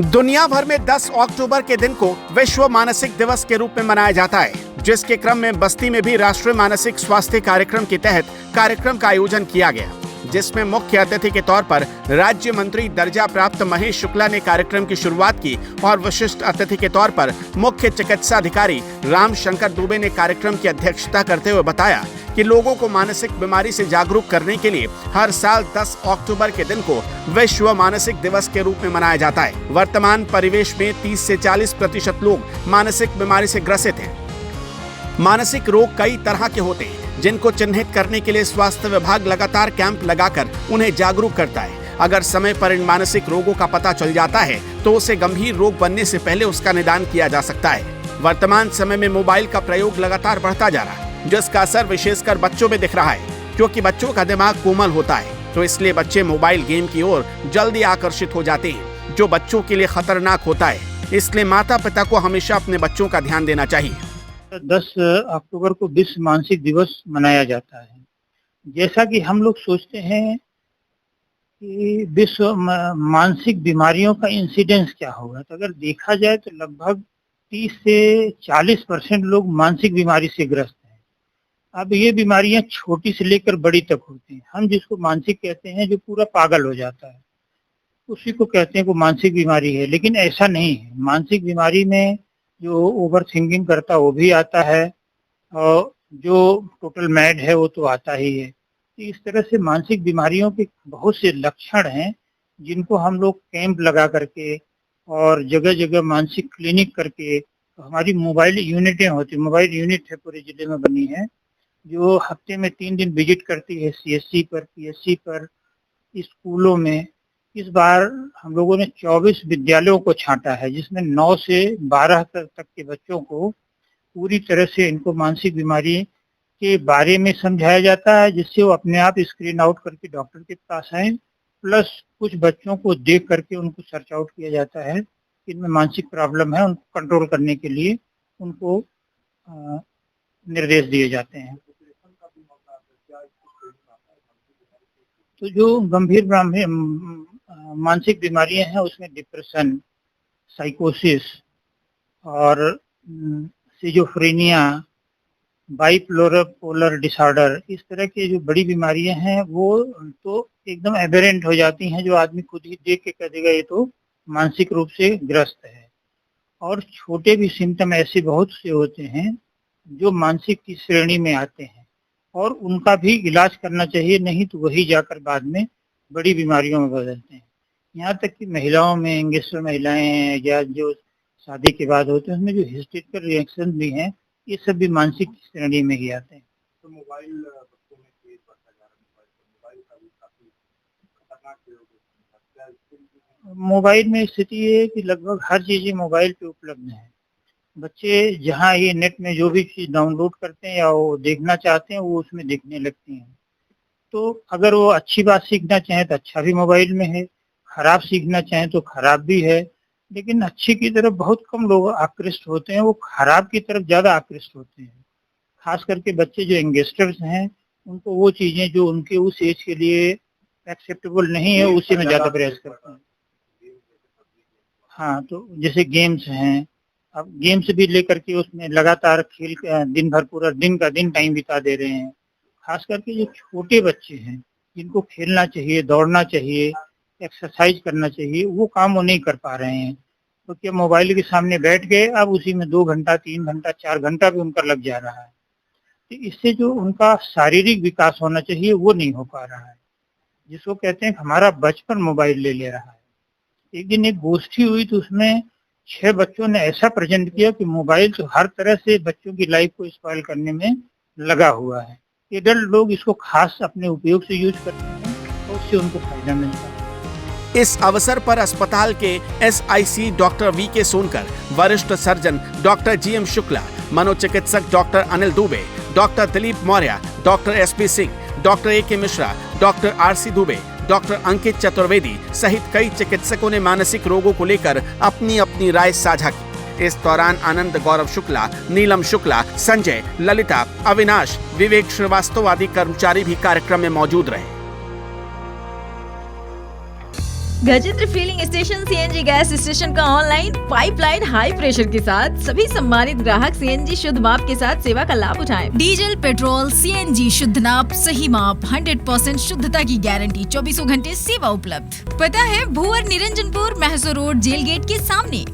दुनिया भर में 10 अक्टूबर के दिन को विश्व मानसिक दिवस के रूप में मनाया जाता है, जिसके क्रम में बस्ती में भी राष्ट्रीय मानसिक स्वास्थ्य कार्यक्रम के तहत कार्यक्रम का आयोजन किया गया, जिसमें मुख्य अतिथि के तौर पर राज्य मंत्री दर्जा प्राप्त महेश शुक्ला ने कार्यक्रम की शुरुआत की और विशिष्ट अतिथि के तौर पर मुख्य चिकित्सा अधिकारी राम शंकर दुबे ने कार्यक्रम की अध्यक्षता करते हुए बताया कि लोगों को मानसिक बीमारी से जागरूक करने के लिए हर साल 10 अक्टूबर के दिन को विश्व मानसिक दिवस के रूप में मनाया जाता है। वर्तमान परिवेश में 30 से 40% लोग मानसिक बीमारी से ग्रसित हैं। मानसिक रोग कई तरह के होते हैं, जिनको चिन्हित करने के लिए स्वास्थ्य विभाग लगातार कैंप लगाकर उन्हें जागरूक करता है। अगर समय पर इन मानसिक रोगों का पता चल जाता है तो उसे गंभीर रोग बनने से पहले उसका निदान किया जा सकता है। वर्तमान समय में मोबाइल का प्रयोग लगातार बढ़ता जा रहा है, जिसका असर विशेषकर बच्चों में दिख रहा है, क्योंकि बच्चों का दिमाग कोमल होता है, तो इसलिए बच्चे मोबाइल गेम की ओर जल्दी आकर्षित हो जाते हैं, जो बच्चों के लिए खतरनाक होता है। इसलिए माता पिता को हमेशा अपने बच्चों का ध्यान देना चाहिए। 10 अक्टूबर को विश्व मानसिक दिवस मनाया जाता है। जैसा कि हम लोग सोचते हैं कि विश्व मानसिक बीमारियों का इंसिडेंस क्या होगा, तो अगर देखा जाए तो लगभग 30 से 40% लोग मानसिक बीमारी से ग्रस्त हैं। अब ये बीमारियां छोटी से लेकर बड़ी तक होती हैं। हम जिसको मानसिक कहते हैं, जो पूरा पागल हो जाता है, उसी को कहते हैं वो मानसिक बीमारी है। लेकिन ऐसा नहीं है। मानसिक बीमारी में जो ओवर थिंकिंग करता है वो भी आता है, और जो टोटल मैड है वो तो आता ही है। तो इस तरह से मानसिक बीमारियों के बहुत से लक्षण हैं, जिनको हम लोग कैंप लगा करके और जगह जगह मानसिक क्लिनिक करके, हमारी मोबाइल यूनिटें होती, मोबाइल यूनिट है पूरे जिले में बनी है, जो हफ्ते में 3 दिन विजिट करती है CSC पर, PSC पर, स्कूलों में। इस बार हम लोगों ने 24 विद्यालयों को छांटा है, जिसमें 9 से 12 तक के बच्चों को पूरी तरह से इनको मानसिक बीमारी के बारे में समझाया जाता है, जिससे वो अपने आप स्क्रीन आउट करके डॉक्टर के पास आए। प्लस कुछ बच्चों को देख करके उनको सर्च आउट किया जाता है कि इनमें मानसिक प्रॉब्लम है, उनको कंट्रोल करने के लिए उनको निर्देश दिए जाते हैं। तो जो गंभीर मानसिक बीमारियां हैं, उसमें डिप्रेशन, साइकोसिस और सिजोफ्रेनिया, बाइपोलर डिसऑर्डर, इस तरह की जो बड़ी बीमारियां हैं वो तो एकदम एबेरेंट हो जाती हैं, जो आदमी खुद ही देख के कह देगा ये तो मानसिक रूप से ग्रस्त है। और छोटे भी सिम्टम ऐसे बहुत से होते हैं जो मानसिक की श्रेणी में आते हैं, और उनका भी इलाज करना चाहिए, नहीं तो वही जाकर बाद में बड़ी बीमारियों में बदलते हैं। यहाँ तक कि महिलाओं में, यंगस्टर महिलाएं हैं या जो शादी के बाद होते हैं, उसमें जो हिस्टेरिकल रिएक्शन भी हैं, ये सब भी मानसिक श्रेणी में ही आते हैं। तो मोबाइल बच्चों में तेज बढ़ता जा रहा है, मोबाइल का भी काफी खतरनाक प्रयोग है। मोबाइल में स्थिति ये है कि लगभग हर चीज़ मोबाइल पे उपलब्ध है। बच्चे जहाँ ये नेट में जो भी चीज़ डाउनलोड करते हैं या वो देखना चाहते हैं, वो उसमें देखने लगते हैं। तो अगर वो अच्छी बात सीखना चाहें तो अच्छा भी मोबाइल में है, खराब सीखना चाहें तो खराब भी है। लेकिन अच्छी की तरफ बहुत कम लोग आकृष्ट होते हैं, वो खराब की तरफ ज़्यादा आकृष्ट होते हैं। खास करके बच्चे जो यंगस्टर्स हैं, उनको वो चीज़ें जो उनके उस एज के लिए एक्सेप्टेबल नहीं है, उसी में ज़्यादा प्रयास करते हैं। हाँ, तो जैसे गेम्स हैं, अब गेम्स भी लेकर के उसमें लगातार खेल दिन भर पूरा दिन का दिन टाइम बिता दे रहे हैं। खास करके जो छोटे बच्चे हैं, जिनको खेलना चाहिए, दौड़ना चाहिए, एक्सरसाइज करना चाहिए, वो काम वो नहीं कर पा रहे हैं, क्योंकि तो मोबाइल के सामने बैठ गए, अब उसी में 2 घंटा, 3 घंटा, 4 घंटा भी उनका लग जा रहा है। तो इससे जो उनका शारीरिक विकास होना चाहिए वो नहीं हो पा रहा है, जिसको कहते हैं हमारा बचपन मोबाइल ले रहा है। एक दिन एक गोष्ठी हुई, तो उसमें 6 बच्चों ने ऐसा प्रेजेंट किया कि मोबाइल तो हर तरह से बच्चों की लाइफ को स्पॉइल करने में लगा हुआ है। एडल्ट लोग इसको खास अपने उपयोग से यूज करते हैं और उससे उनको फायदा मिलता है। इस अवसर पर अस्पताल के SIC डॉक्टर VK सोनकर, वरिष्ठ सर्जन डॉक्टर GM शुक्ला, मनोचिकित्सक doctor Anil Dubey, doctor Dilip Maurya, doctor SP Singh, doctor AK Mishra, doctor RC Dubey, doctor Ankit Chaturvedi सहित कई चिकित्सकों ने मानसिक रोगों को लेकर अपनी अपनी राय साझा की। इस दौरान आनंद गौरव शुक्ला, नीलम शुक्ला, संजय, ललिता, अविनाश, विवेक श्रीवास्तव आदि कर्मचारी भी कार्यक्रम में मौजूद रहे। Gajendra filling station CNG gas station का ऑनलाइन पाइपलाइन हाई प्रेशर के साथ सभी सम्मानित ग्राहक सीएनजी शुद्ध माप के साथ सेवा का लाभ उठाएं। डीजल, पेट्रोल, सीएनजी शुद्ध नाप, सही माप, 100% शुद्धता की गारंटी, 24 घंटे सेवा उपलब्ध। पता है भूअर निरंजनपुर, महसो रोड, जेल गेट के सामने।